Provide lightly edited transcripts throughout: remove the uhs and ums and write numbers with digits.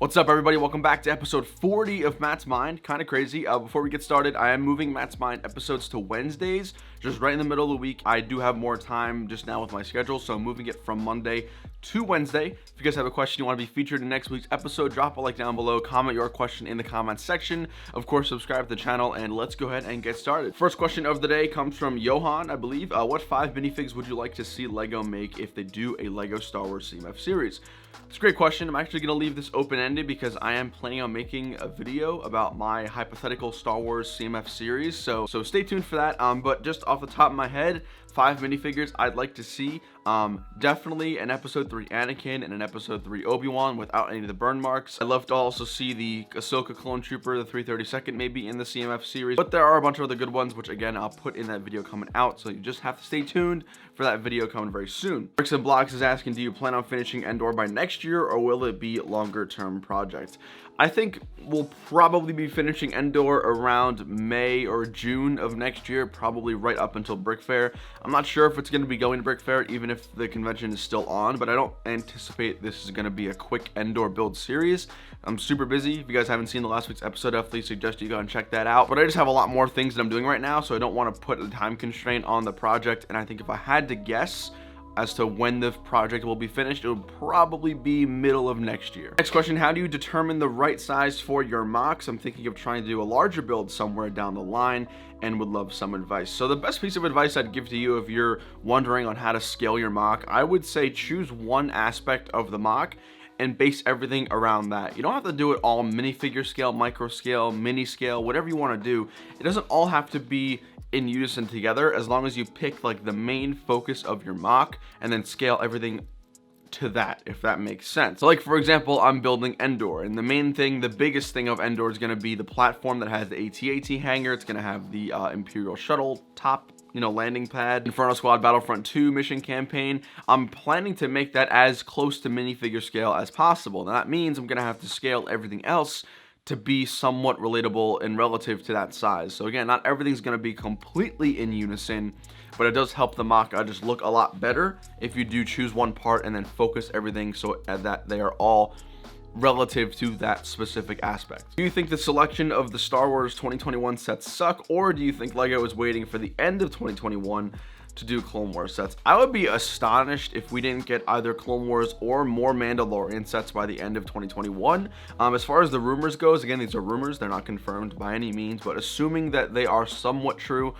What's up, everybody? Welcome back to episode 40 of Matt's Mind. Kind of crazy. Before we get started, I am moving Matt's Mind episodes to Wednesdays, just right in the middle of the week. I do have more time just now with my schedule, so I'm moving it from Monday to Wednesday. If you guys have a question you want to be featured in next week's episode, drop a like down below, comment your question in the comments section. Of course, subscribe to the channel, and let's go ahead and get started. First question of the day comes from Johan, I believe. What 5 minifigs would you like to see LEGO make if they do a LEGO Star Wars CMF series? It's a great question. I'm actually going to leave this open-ended because I am planning on making a video about my hypothetical Star Wars CMF series, so stay tuned for that. But just off the top of my head, 5 minifigures I'd like to see. Definitely an episode 3 Anakin and an episode 3 Obi-Wan without any of the burn marks. I'd love to also see the Ahsoka clone trooper, the 332nd maybe in the CMF series, but there are a bunch of other good ones, which again I'll put in that video coming out, so you just have to stay tuned for that video coming very soon. Bricks and Blocks is asking, do you plan on finishing Endor by next year, or will it be a longer term project? I think we'll probably be finishing Endor around May or June of next year, probably right up until Brick Fair. I'm not sure if it's going to be going to Brick Fair, even if the convention is still on, but I don't anticipate this is going to be a quick Endor build series. I'm super busy. If you guys haven't seen the last week's episode, I definitely suggest you go and check that out. But I just have a lot more things that I'm doing right now, so I don't want to put a time constraint on the project. And I think if I had to guess as to when the project will be finished, it would probably be middle of next year. Next question, how do you determine the right size for your mocks? I'm thinking of trying to do a larger build somewhere down the line and would love some advice. So the best piece of advice I'd give to you if you're wondering on how to scale your mock, I would say choose one aspect of the mock and base everything around that. You don't have to do it all minifigure scale, micro scale, mini scale, whatever you want to do. It doesn't all have to be in unison together, as long as you pick like the main focus of your mock and then scale everything to that, if that makes sense. So like, for example, I'm building Endor, and the main thing, the biggest thing of Endor is going to be the platform that has the AT-AT hangar. It's going to have the Imperial shuttle top, landing pad, Inferno Squad Battlefront 2 mission campaign. I'm planning to make that as close to minifigure scale as possible. Now that means I'm going to have to scale everything else to be somewhat relatable and relative to that size. So again, not everything's going to be completely in unison, but it does help the mock just look a lot better if you do choose one part and then focus everything so that they are all relative to that specific aspect. Do you think the selection of the Star Wars 2021 sets suck, or do you think LEGO is waiting for the end of 2021 to do Clone Wars sets? I would be astonished if we didn't get either Clone Wars or more Mandalorian sets by the end of 2021. As far as the rumors goes, again, these are rumors, they're not confirmed by any means, but assuming that they are somewhat true,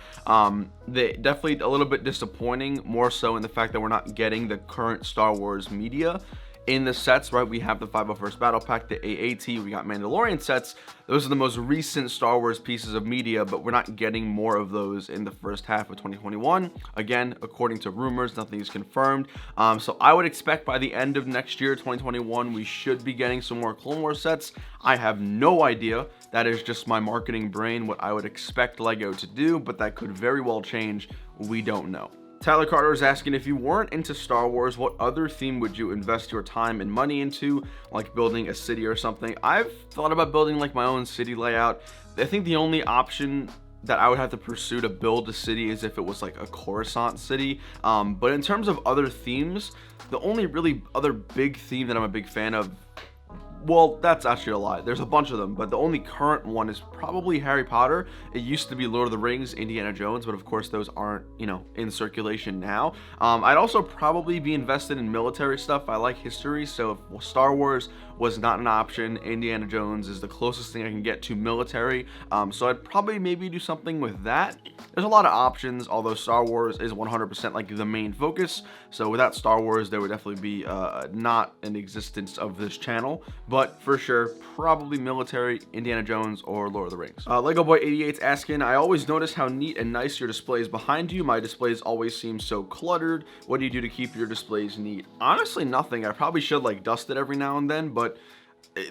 they definitely a little bit disappointing, more so in the fact that we're not getting the current Star Wars media in the sets, right? We have the 501st Battle Pack, the AAT, we got Mandalorian sets. Those are the most recent Star Wars pieces of media, but we're not getting more of those in the first half of 2021. Again, according to rumors, nothing is confirmed. So I would expect by the end of next year, 2021, we should be getting some more Clone Wars sets. I have no idea. That is just my marketing brain, what I would expect LEGO to do, but that could very well change. We don't know. Tyler Carter is asking, if you weren't into Star Wars, what other theme would you invest your time and money into, like building a city or something? I've thought about building like my own city layout. I think the only option that I would have to pursue to build a city is if it was like a Coruscant city. But in terms of other themes, the only really other big theme that I'm a big fan of, well, that's actually a lie. There's a bunch of them, but the only current one is probably Harry Potter. It used to be Lord of the Rings, Indiana Jones, but of course those aren't, in circulation now. I'd also probably be invested in military stuff. I like history, so if Star Wars was not an option, Indiana Jones is the closest thing I can get to military. So I'd probably maybe do something with that. There's a lot of options, although Star Wars is 100% like the main focus. So without Star Wars, there would definitely be not an existence of this channel. But for sure, probably military, Indiana Jones, or Lord of the Rings. Lego Boy 88's asking, I always notice how neat and nice your display is behind you. My displays always seem so cluttered. What do you do to keep your displays neat? Honestly, nothing. I probably should like dust it every now and then, but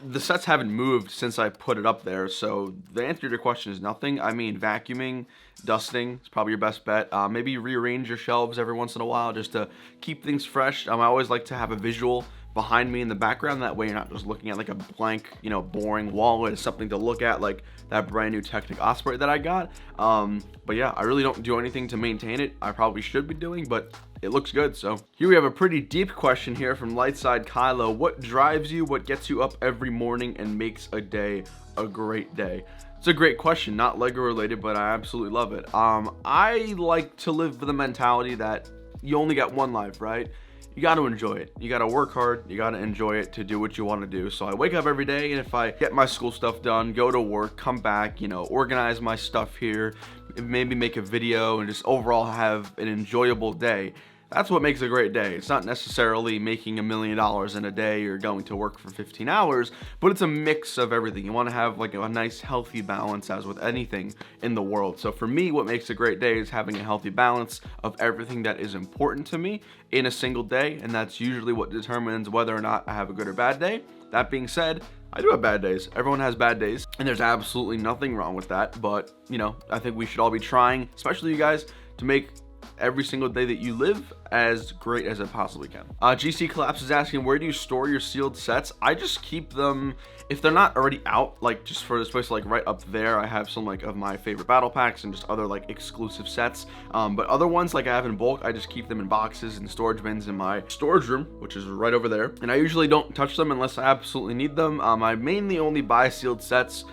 the sets haven't moved since I put it up there. So the answer to your question is nothing. I mean, vacuuming, dusting is probably your best bet. Maybe rearrange your shelves every once in a while just to keep things fresh. I always like to have a visual behind me in the background. That way you're not just looking at like a blank, you know, boring wall. It's something to look at, like that brand new Technic Osprey that I got. But yeah, I really don't do anything to maintain it. I probably should be doing, but it looks good. So here we have a pretty deep question here from Lightside Kylo. What drives you? What gets you up every morning and makes a day a great day? It's a great question, not Lego related, but I absolutely love it. I like to live with the mentality that you only got one life, right? You got to enjoy it. You got to work hard. You got to enjoy it to do what you want to do. So I wake up every day, and if I get my school stuff done, go to work, come back, you know, organize my stuff here, maybe make a video, and just overall have an enjoyable day, that's what makes a great day. It's not necessarily making $1 million in a day or going to work for 15 hours, but it's a mix of everything. You want to have like a nice healthy balance, as with anything in the world. So for me, what makes a great day is having a healthy balance of everything that is important to me in a single day, and that's usually what determines whether or not I have a good or bad day. That being said, I do have bad days. Everyone has bad days, and there's absolutely nothing wrong with that. But, you know, I think we should all be trying, especially you guys, to make every single day that you live as great as it possibly can. GC Collapse is asking, where do you store your sealed sets? I just keep them, if they're not already out, like just for this place, like right up there, I have some like of my favorite battle packs and just other like exclusive sets. But other ones like I have in bulk, I just keep them in boxes and storage bins in my storage room, which is right over there. And I usually don't touch them unless I absolutely need them. I mainly only buy sealed sets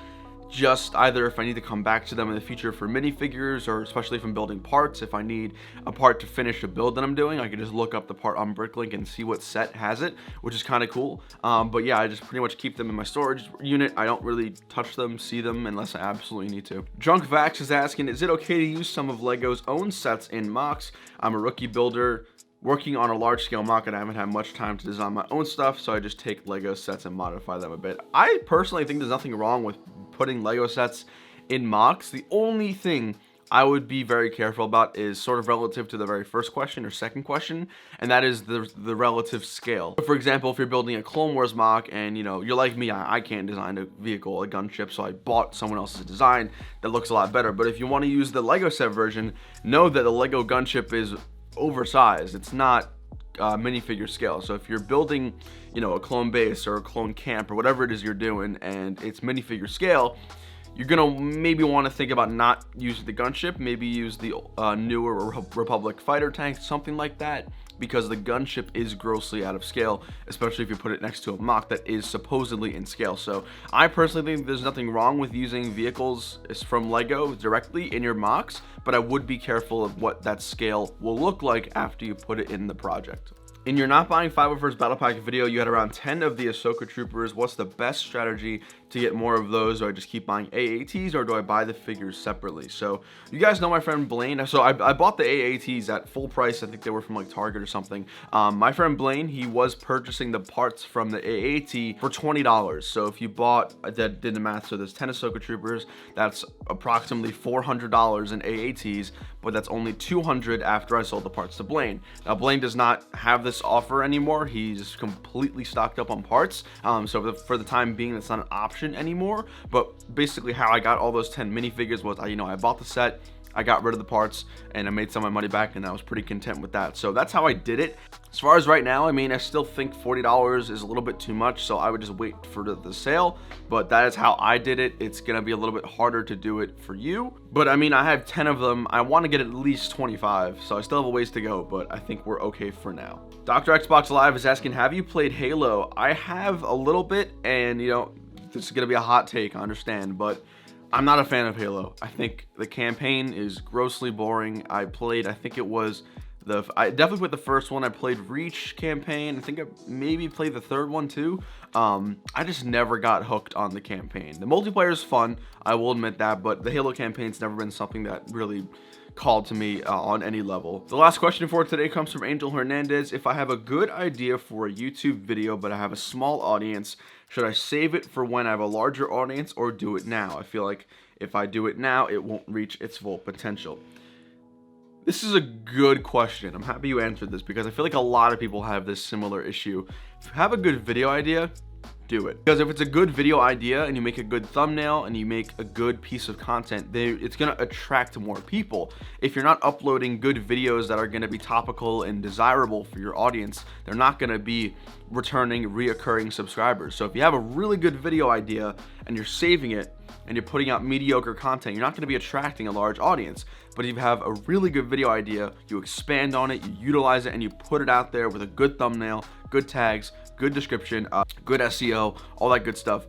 just either if I need to come back to them in the future for minifigures, or especially if I'm building parts. If I need a part to finish a build that I'm doing, I can just look up the part on Bricklink and see what set has it, which is kind of cool. But yeah, I just pretty much keep them in my storage unit. I don't really touch them, see them, unless I absolutely need to. Drunk Vax is asking, is it okay to use some of Lego's own sets in mocks? I'm a rookie builder working on a large scale mock, and I haven't had much time to design my own stuff, so I just take Lego sets and modify them a bit. I personally think there's nothing wrong with putting Lego sets in mocks. The only thing I would be very careful about is sort of relative to the very first question or second question, and that is the relative scale. For example, if you're building a Clone Wars mock and, you know, you're like me, I can't design a vehicle, a gunship, so I bought someone else's design that looks a lot better. But if you want to use the Lego set version, know that the Lego gunship is oversized. It's not minifigure scale. So if you're building, you know, a clone base or a clone camp or whatever it is you're doing, and it's minifigure scale, you're gonna maybe want to think about not using the gunship. Maybe use the newer Republic fighter tank, something like that, because the gunship is grossly out of scale, especially if you put it next to a mock that is supposedly in scale. So I personally think there's nothing wrong with using vehicles from Lego directly in your mocks, but I would be careful of what that scale will look like after you put it in the project. In your not buying 501st battle pack video, you had around 10 of the Ahsoka troopers. What's the best strategy to get more of those? Do I just keep buying AATs, or do I buy the figures separately? So you guys know my friend Blaine. So I bought the AATs at full price. I think they were from like Target or something. My friend Blaine, he was purchasing the parts from the AAT for $20. So if you bought, I did the math, so there's 10 Ahsoka troopers, that's approximately $400 in AATs, but that's only $200 after I sold the parts to Blaine. Now Blaine does not have this offer anymore. He's completely stocked up on parts. So for the time being, that's not an option anymore. But basically how I got all those 10 minifigures was, I bought the set, I got rid of the parts, and I made some of my money back, and I was pretty content with that. So that's how I did it. As far as right now, I mean, I still think $40 is a little bit too much, so I would just wait for the sale. But that is how I did it. It's gonna be a little bit harder to do it for you. But I mean, I have 10 of them. I want to get at least 25, so I still have a ways to go, but I think we're okay for now. Dr. Xbox Live is asking, have you played Halo? I have a little bit, and this is gonna be a hot take, I understand, but I'm not a fan of Halo. I think the campaign is grossly boring. I think it was I definitely played the first one. I played Reach campaign. I think I maybe played the third one too. I just never got hooked on the campaign. The multiplayer is fun, I will admit that, but the Halo campaign's never been something that really called to me on any level. The last question for today comes from Angel Hernandez. If I have a good idea for a YouTube video, but I have a small audience, should I save it for when I have a larger audience, or do it now? I feel like if I do it now, it won't reach its full potential. This is a good question. I'm happy you answered this, because I feel like a lot of people have this similar issue. If you have a good video idea, do it. Because if it's a good video idea and you make a good thumbnail and you make a good piece of content, it's gonna attract more people. If you're not uploading good videos that are gonna be topical and desirable for your audience, they're not gonna be returning reoccurring subscribers. So if you have a really good video idea and you're saving it and you're putting out mediocre content, you're not going to be attracting a large audience. But if you have a really good video idea, you expand on it, you utilize it, and you put it out there with a good thumbnail, good tags, good description, good SEO, all that good stuff,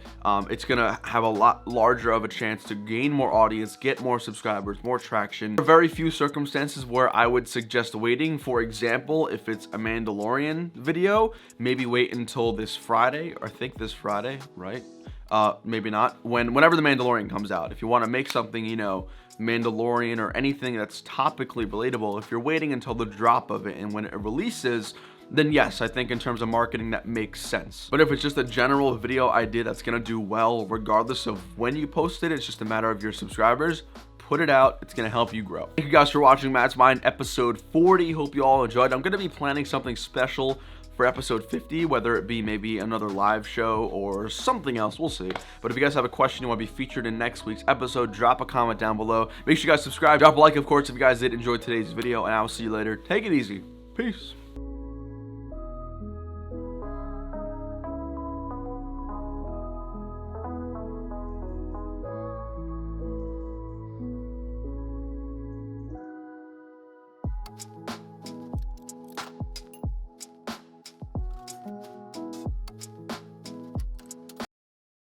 it's gonna have a lot larger of a chance to gain more audience, get more subscribers, more traction. There are very few circumstances where I would suggest waiting. For example, if it's a Mandalorian video, maybe wait until this Friday, or I think this Friday, right? Maybe not. Whenever the Mandalorian comes out, if you want to make something, you know, Mandalorian or anything that's topically relatable, if you're waiting until the drop of it and when it releases, then yes, I think in terms of marketing that makes sense. But if it's just a general video idea that's gonna do well regardless of when you post it, it's just a matter of your subscribers, put it out, it's gonna help you grow. Thank you guys for watching Matt's Mind episode 40. Hope you all enjoyed. I'm gonna be planning something special for episode 50, whether it be maybe another live show or something else, we'll see. But if you guys have a question you want to be featured in next week's episode, drop a comment down below. Make sure you guys subscribe, drop a like, of course, if you guys did enjoy today's video, and I'll see you later. Take it easy. Peace.